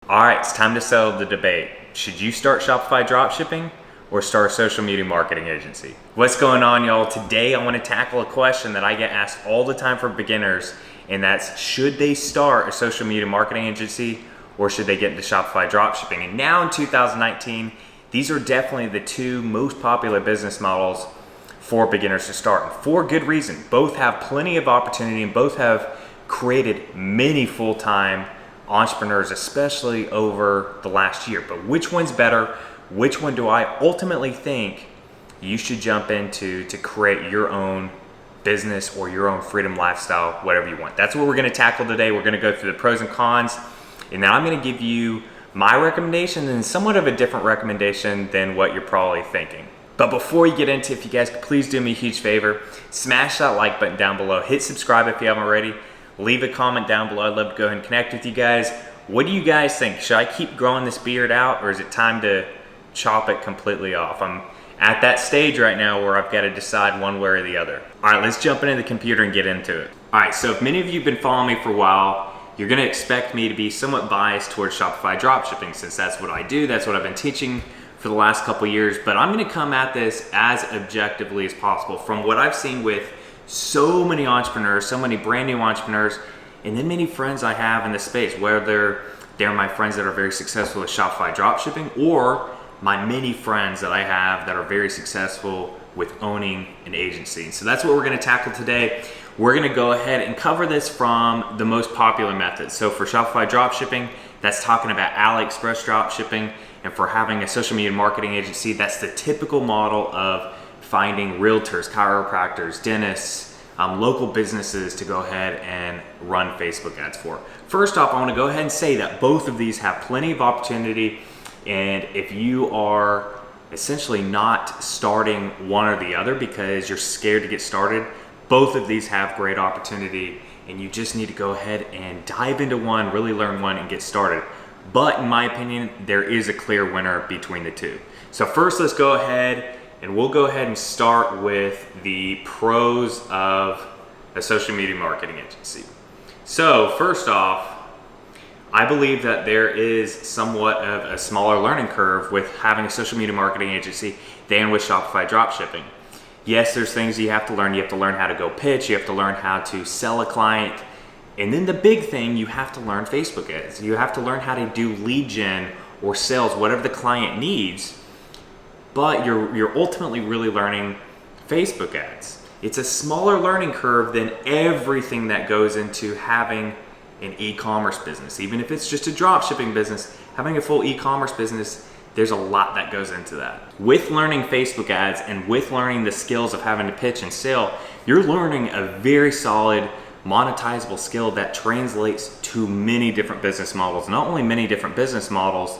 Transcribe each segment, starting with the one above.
All right, it's time to settle the debate. Should you start Shopify Dropshipping or start a social media marketing agency? What's going on, y'all? Today I want to tackle a question that I get asked all the time for beginners, and that's, should they start a social media marketing agency or should they get into Shopify Dropshipping? And now in 2019, these are definitely the two most popular business models for beginners to start, and for good reason. Both have plenty of opportunity and both have created many full-time entrepreneurs, especially over the last year. But which one's better? Which one do I ultimately think you should jump into to create your own business or your own freedom lifestyle, whatever you want? That's what we're going to tackle today. We're going to go through the pros and cons, and then I'm going to give you my recommendation and somewhat of a different recommendation than what you're probably thinking. But before you get into it, if you guys could please do me a huge favor, smash that like button down below, hit subscribe if you haven't already, leave a comment down below. I'd love to go ahead and connect with you guys. What do you guys think? Should I keep growing this beard out, or is it time to chop it completely off? I'm at that stage right now where I've got to decide one way or the other. All right, let's jump into the computer and get into it. All right, so if many of you have been following me for a while, you're gonna expect me to be somewhat biased towards Shopify dropshipping, since that's what I do, that's what I've been teaching for the last couple years, but I'm gonna come at this as objectively as possible from what I've seen with so many entrepreneurs, so many brand new entrepreneurs, and then many friends I have in the space, whether they're my friends that are very successful with Shopify dropshipping or my many friends that I have that are very successful with owning an agency. And so that's what we're gonna tackle today. We're gonna go ahead and cover this from the most popular methods. So for Shopify dropshipping, that's talking about AliExpress dropshipping, and for having a social media marketing agency, that's the typical model of finding realtors, chiropractors, dentists, local businesses to go ahead and run Facebook ads for. First off, I wanna go ahead and say that both of these have plenty of opportunity, and if you are essentially not starting one or the other because you're scared to get started, both of these have great opportunity, and you just need to go ahead and dive into one, really learn one, and get started. But in my opinion, there is a clear winner between the two. So first, let's go ahead and we'll go ahead and start with the pros of a social media marketing agency. So first off, I believe that there is somewhat of a smaller learning curve with having a social media marketing agency than with Shopify dropshipping. Yes, there's things you have to learn. You have to learn how to go pitch. You have to learn how to sell a client. And then the big thing, you have to learn Facebook ads. You have to learn how to do lead gen or sales, whatever the client needs. But you're ultimately really learning Facebook ads. It's a smaller learning curve than everything that goes into having an e-commerce business. Even if it's just a drop shipping business, having a full e-commerce business, there's a lot that goes into that. With learning Facebook ads and with learning the skills of having to pitch and sell, you're learning a very solid monetizable skill that translates to many different business models. Not only many different business models,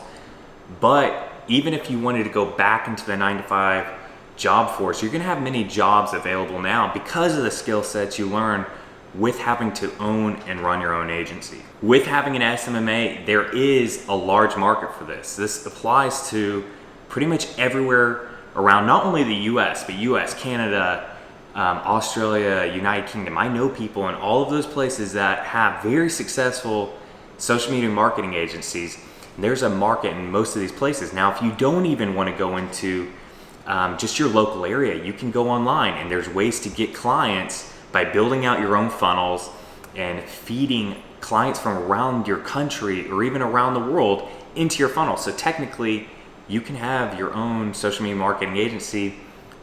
but even if you wanted to go back into the 9-to-5 job force, you're gonna have many jobs available now because of the skill sets you learn with having to own and run your own agency. With having an SMMA, there is a large market for this. This applies to pretty much everywhere around, not only the US, but US, Canada, Australia, United Kingdom. I know people in all of those places that have very successful social media marketing agencies. There's a market in most of these places. Now, if you don't even want to go into just your local area, you can go online, and there's ways to get clients by building out your own funnels and feeding clients from around your country or even around the world into your funnel. So technically, you can have your own social media marketing agency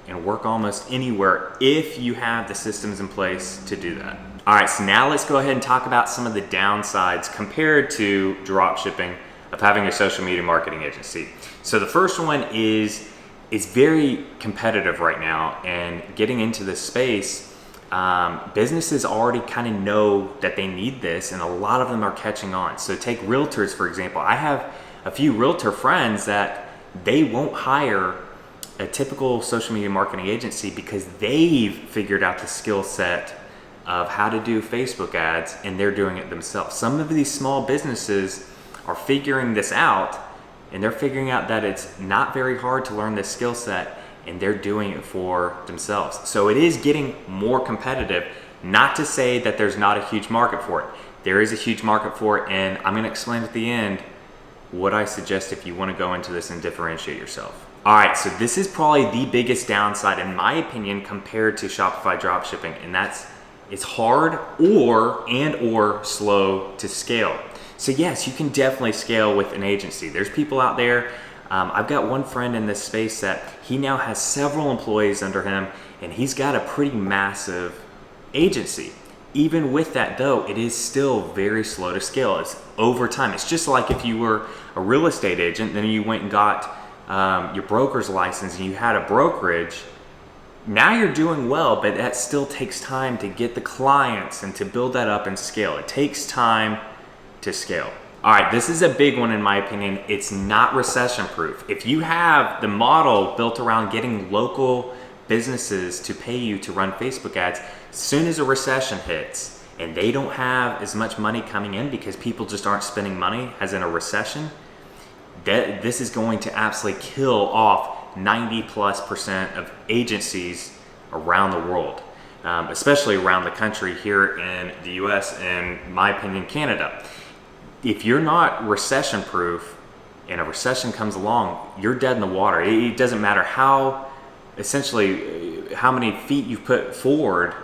and work almost anywhere if you have the systems in place to do that. All right, so now let's go ahead and talk about some of the downsides compared to drop shipping of having a social media marketing agency. So the first one is it's very competitive right now, and getting into this space, businesses already kind of know that they need this, and a lot of them are catching on. So take realtors, for example. I have a few realtor friends that they won't hire a typical social media marketing agency because they've figured out the skill set of how to do Facebook ads, and they're doing it themselves. Some of these small businesses are figuring this out, and they're figuring out that it's not very hard to learn this skill set, and they're doing it for themselves. So it is getting more competitive. Not to say that there's not a huge market for it. There is a huge market for it, and I'm gonna explain at the end what I suggest if you want to go into this and differentiate yourself. All right, so this is probably the biggest downside in my opinion compared to Shopify dropshipping, and that's it's hard or slow to scale. So yes, you can definitely scale with an agency. There's people out there. I've got one friend in this space that he now has several employees under him, and he's got a pretty massive agency. Even with that though, it is still very slow to scale. It's over time. It's just like if you were a real estate agent, then you went and got your broker's license and you had a brokerage. Now you're doing well, but that still takes time to get the clients and to build that up and scale. It takes time to scale. All right, this is a big one in my opinion. It's not recession proof. If you have the model built around getting local businesses to pay you to run Facebook ads, as soon as a recession hits and they don't have as much money coming in because people just aren't spending money as in a recession, this is going to absolutely kill off 90+% of agencies around the world, especially around the country here in the US and, in my opinion, Canada. If you're not recession proof and a recession comes along, you're dead in the water. It doesn't matter how many feet you've put forward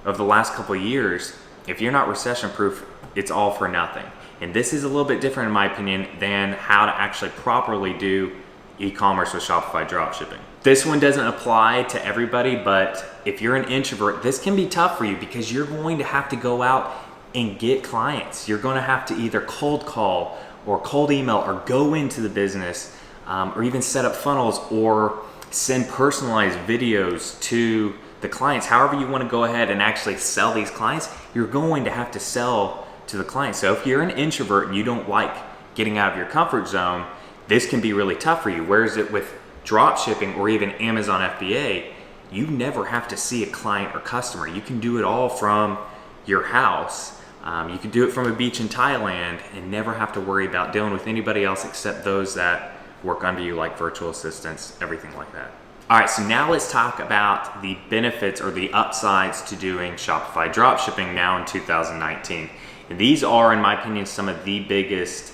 over the last couple of years. If you're not recession proof, it's all for nothing. And this is a little bit different in my opinion than how to actually properly do e-commerce with Shopify dropshipping. This one doesn't apply to everybody, but if you're an introvert, this can be tough for you because you're going to have to go out and get clients. You're going to have to either cold call or cold email or go into the business or even set up funnels or send personalized videos to the clients. However you want to go ahead and actually sell these clients, you're going to have to sell to the clients. So if you're an introvert and you don't like getting out of your comfort zone, this can be really tough for you. Whereas it with drop shipping or even Amazon FBA, you never have to see a client or customer. You can do it all from your house. You can do it from a beach in Thailand and never have to worry about dealing with anybody else except those that work under you, like virtual assistants, everything like that. All right, so now let's talk about the benefits or the upsides to doing Shopify dropshipping now in 2019. And these are, in my opinion, some of the biggest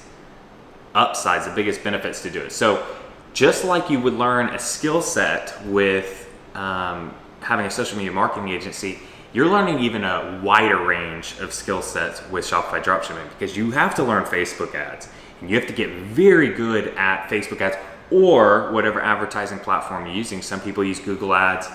upsides, the biggest benefits to do it. So just like you would learn a skill set with having a social media marketing agency, you're learning even a wider range of skill sets with Shopify dropshipping because you have to learn Facebook ads and you have to get very good at Facebook ads or whatever advertising platform you're using. Some people use Google Ads.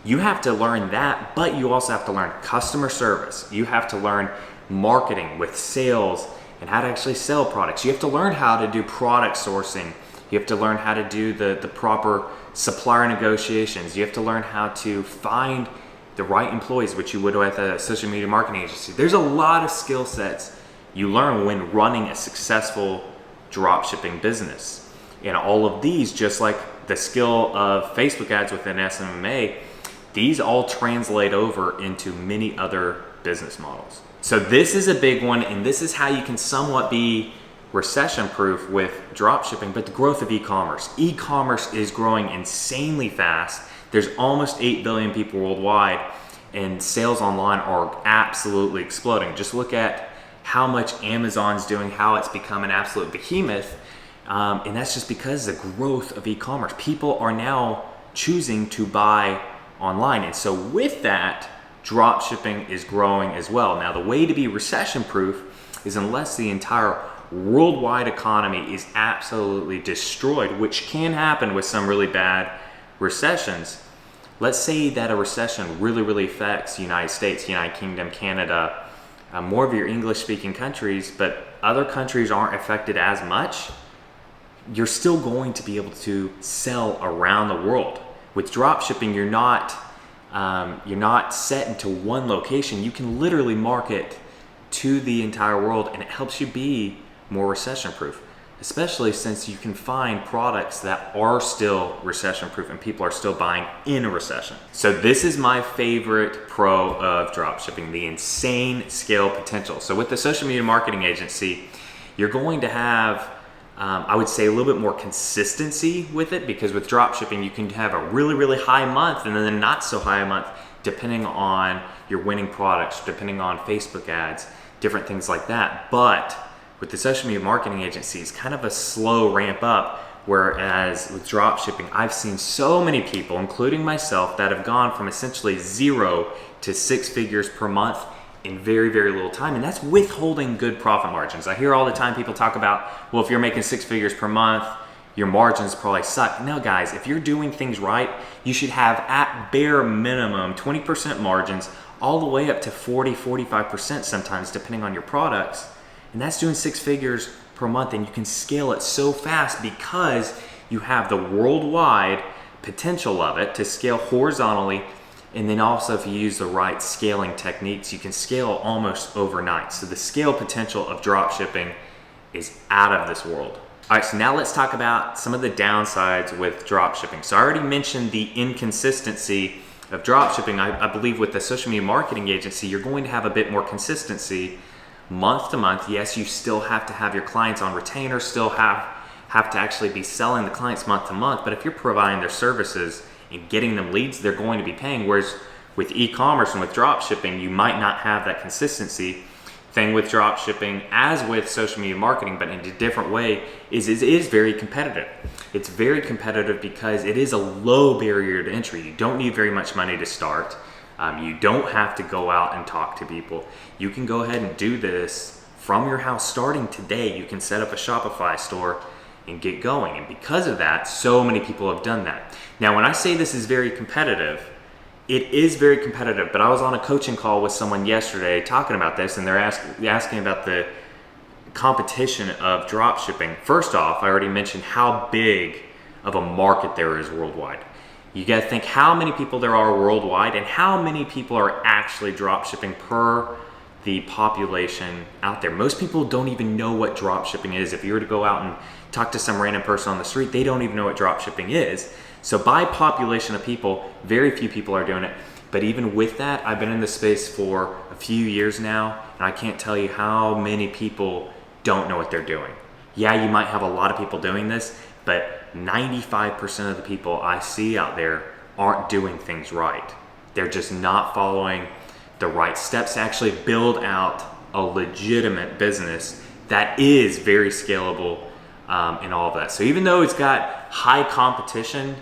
You have to learn that, but you also have to learn customer service. You have to learn marketing with sales and how to actually sell products. You have to learn how to do product sourcing. You have to learn how to do the proper supplier negotiations. You have to learn how to find the right employees, which you would with a social media marketing agency. There's a lot of skill sets you learn when running a successful dropshipping business. And all of these, just like the skill of Facebook ads within SMMA, these all translate over into many other business models. So this is a big one, and this is how you can somewhat be recession proof with dropshipping, but the growth of e-commerce. E-commerce is growing insanely fast. There's almost 8 billion people worldwide, and sales online are absolutely exploding. Just look at how much Amazon's doing, how it's become an absolute behemoth, and that's just because of the growth of e-commerce. People are now choosing to buy online, and so with that, drop shipping is growing as well. Now, the way to be recession proof is unless the entire worldwide economy is absolutely destroyed, which can happen with some really bad recessions. Let's say that a recession really affects the United States, United Kingdom, Canada, more of your English speaking countries, but other countries aren't affected as much. You're still going to be able to sell around the world. With drop shipping, you're not set into one location. You can literally market to the entire world, and it helps you be more recession proof, especially since you can find products that are still recession proof and people are still buying in a recession. So this is my favorite pro of dropshipping, the insane scale potential. So with the social media marketing agency, you're going to have, I would say, a little bit more consistency with it, because with dropshipping, you can have a really high month and then a not so high month, depending on your winning products, depending on Facebook ads, different things like that. But with the social media marketing agency, it's kind of a slow ramp up. Whereas with drop shipping, I've seen so many people, including myself, that have gone from essentially 0 to 6 figures per month in very, very little time. And that's withholding good profit margins. I hear all the time people talk about, well, if you're making 6 figures per month, your margins probably suck. No, guys, if you're doing things right, you should have at bare minimum 20% margins, all the way up to 40, 45% sometimes, depending on your products. And that's doing 6 figures per month, and you can scale it so fast because you have the worldwide potential of it to scale horizontally. And then also, if you use the right scaling techniques, you can scale almost overnight. So the scale potential of drop shipping is out of this world. All right, so now let's talk about some of the downsides with drop shipping. So I already mentioned the inconsistency of drop shipping. I believe with the social media marketing agency, you're going to have a bit more consistency month to month. Yes, you still have to have your clients on retainer, still have to actually be selling the clients month to month. But if you're providing their services and getting them leads, they're going to be paying. Whereas with e-commerce and with drop shipping, you might not have that consistency. Thing with drop shipping, as with social media marketing, but in a different way, is it is very competitive. It's very competitive because it is a low barrier to entry. You don't need very much money to start. You don't have to go out and talk to people. You can go ahead and do this from your house starting today. You can set up a Shopify store and get going. And because of that, so many people have done that. Now, when I say this is very competitive, it is very competitive, but I was on a coaching call with someone yesterday talking about this, and they're asking about the competition of drop shipping. First off, I already mentioned how big of a market there is worldwide. You got to think how many people there are worldwide and how many people are actually drop shipping per the population out there. Most people don't even know what drop shipping is. If you were to go out and talk to some random person on the street, they don't even know what drop shipping is. So by population of people, very few people are doing it. But even with that, I've been in this space for a few years now, and I can't tell you how many people don't know what they're doing. Yeah, you might have a lot of people doing this, but 95% of the people I see out there aren't doing things right. They're just not following the right steps to actually build out a legitimate business that is very scalable and all of that. So even though it's got high competition,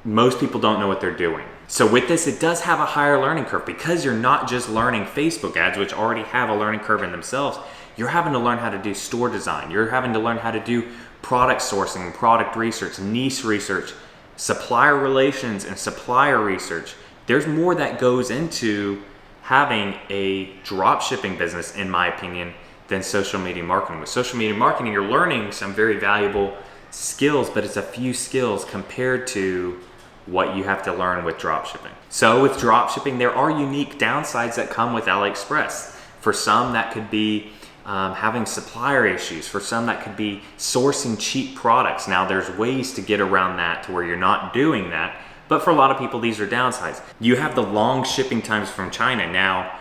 most people don't know what they're doing. So with this, it does have a higher learning curve because you're not just learning Facebook ads, which already have a learning curve in themselves. You're having to learn how to do store design. You're having to learn how to do product sourcing, product research, niche research, supplier relations, and supplier research. There's more that goes into having a drop shipping business, in my opinion, than social media marketing. With social media marketing, you're learning some very valuable skills, but it's a few skills compared to what you have to learn with drop shipping. So with drop shipping, there are unique downsides that come with AliExpress. For some, that could be having supplier issues. For some, that could be sourcing cheap products. Now, there's ways to get around that to where you're not doing that, but for a lot of people, these are downsides. You have the long shipping times from China. Now,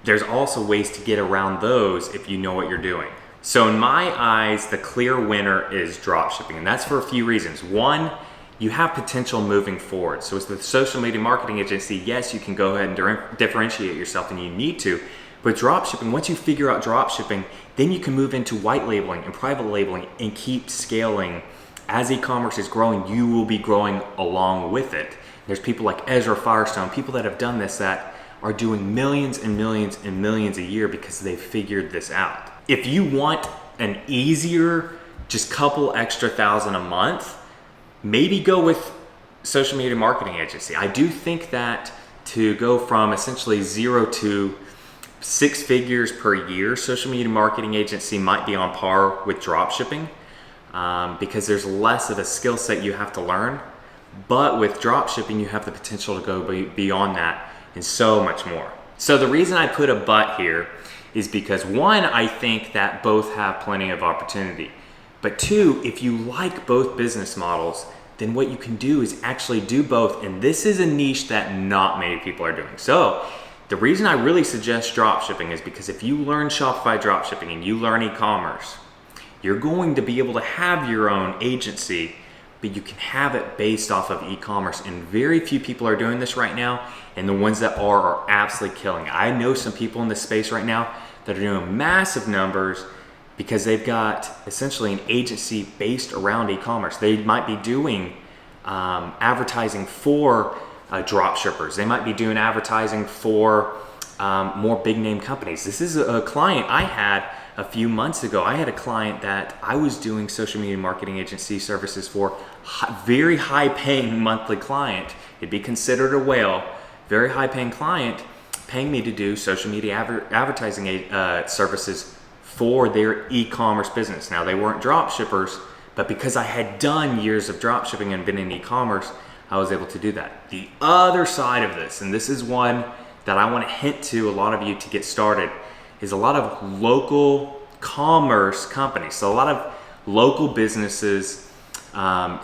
there's also ways to get around those if you know what you're doing. So in my eyes, the clear winner is drop shipping, and that's for a few reasons. One, you have potential moving forward. So with the social media marketing agency, yes, you can go ahead and differentiate yourself, and you need to. But drop shipping, once you figure out drop shipping, then you can move into white labeling and private labeling and keep scaling. As e-commerce is growing, you will be growing along with it. There's people like Ezra Firestone, people that have done this that are doing millions and millions and millions a year because they've figured this out. If you want an easier, just couple extra thousand a month, maybe go with social media marketing agency. I do think that to go from essentially 0 to 6 figures per year, social media marketing agency might be on par with drop shipping because there's less of a skill set you have to learn. But with drop shipping, you have the potential to go beyond that and so much more. So the reason I put a but here is because one, I think that both have plenty of opportunity. But two, if you like both business models, then what you can do is actually do both. And this is a niche that not many people are doing. So the reason I really suggest dropshipping is because if you learn Shopify dropshipping and you learn e-commerce, you're going to be able to have your own agency, but you can have it based off of e-commerce. And very few people are doing this right now. And the ones that are absolutely killing it. I know some people in this space right now that are doing massive numbers because they've got essentially an agency based around e-commerce. They might be doing advertising for drop shippers. They might be doing advertising for more big name companies. This is a client I had a few months ago. I had a client that I was doing social media marketing agency services for, very high paying monthly client. It'd be considered a whale, very high paying client, paying me to do social media advertising services for their e-commerce business. Now, they weren't drop shippers, but because I had done years of drop shipping and been in e-commerce, I was able to do that. The other side of this, and this is one that I want to hint to a lot of you to get started, is a lot of local commerce companies. So a lot of local businesses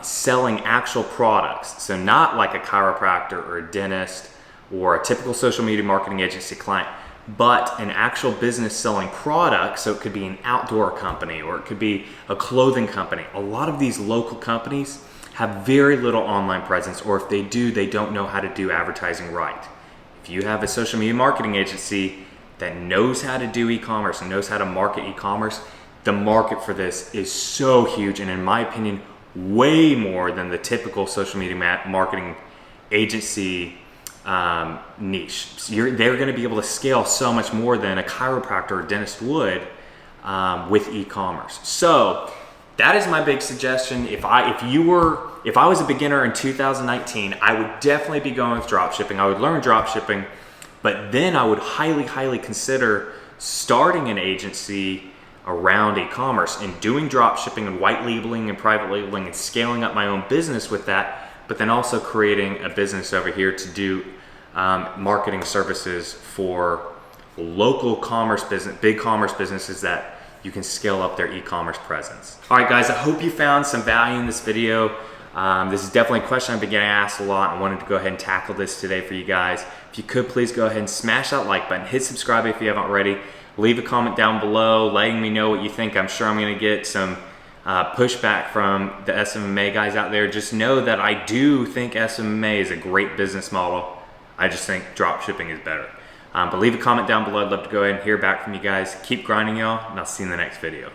selling actual products. So not like a chiropractor or a dentist or a typical social media marketing agency client, but an actual business selling products. So it could be an outdoor company or it could be a clothing company. A lot of these local companies have very little online presence, or if they do, they don't know how to do advertising right. If you have a social media marketing agency that knows how to do e-commerce and knows how to market e-commerce, the market for this is so huge, and in my opinion, way more than the typical social media marketing agency niche. They're going to be able to scale so much more than a chiropractor or dentist would with e-commerce. So that is my big suggestion. If I was a beginner in 2019, I would definitely be going with dropshipping. I would learn dropshipping, but then I would highly consider starting an agency around e-commerce and doing dropshipping and white labeling and private labeling and scaling up my own business with that, but then also creating a business over here to do marketing services for local commerce business, big commerce businesses that you can scale up their e-commerce presence. All right, guys, I hope you found some value in this video. This is definitely a question I've been getting asked a lot. I wanted to go ahead and tackle this today for you guys. If you could, please go ahead and smash that like button, hit subscribe if you haven't already. Leave a comment down below letting me know what you think. I'm sure I'm gonna get some pushback from the SMMA guys out there. Just know that I do think SMMA is a great business model. I just think drop shipping is better. But leave a comment down below. I'd love to go ahead and hear back from you guys. Keep grinding, y'all, and I'll see you in the next video.